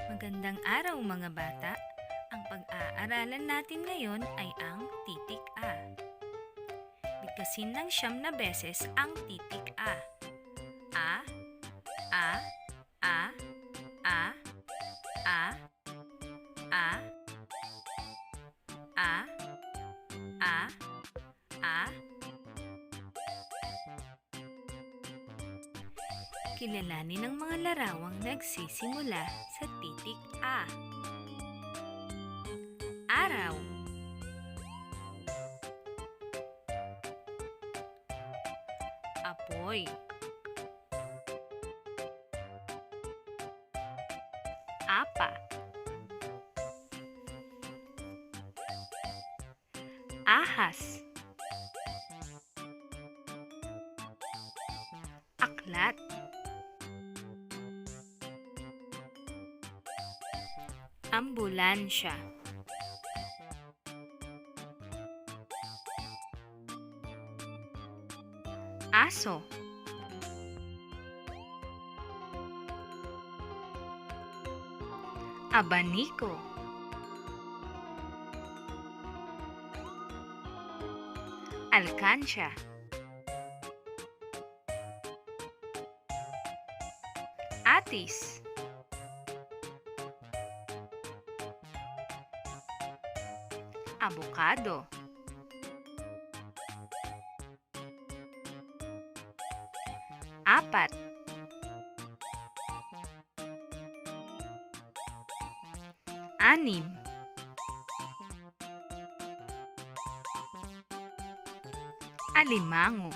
Magandang araw mga bata. Ang pag-aaralan natin ngayon ay ang Titik A. Bigkasin ng 9 na beses ang Titik A. A, A, A, A, A, A, A, A, A. Kilalanin ang mga larawang nagsisimula sa titik A. Araw, apoy, apa, ahas, aklat, ambulansya, aso, abaniko, alkansya, atis, abokado, apat, anim, alimango,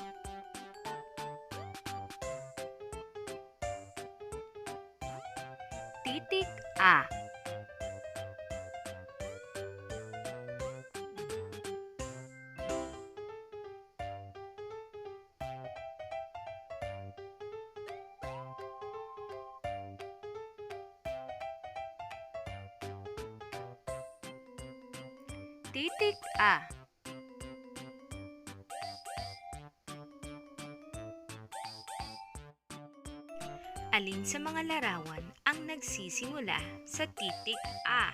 titik A. Titik A. Alin sa mga larawan ang nagsisimula sa titik A?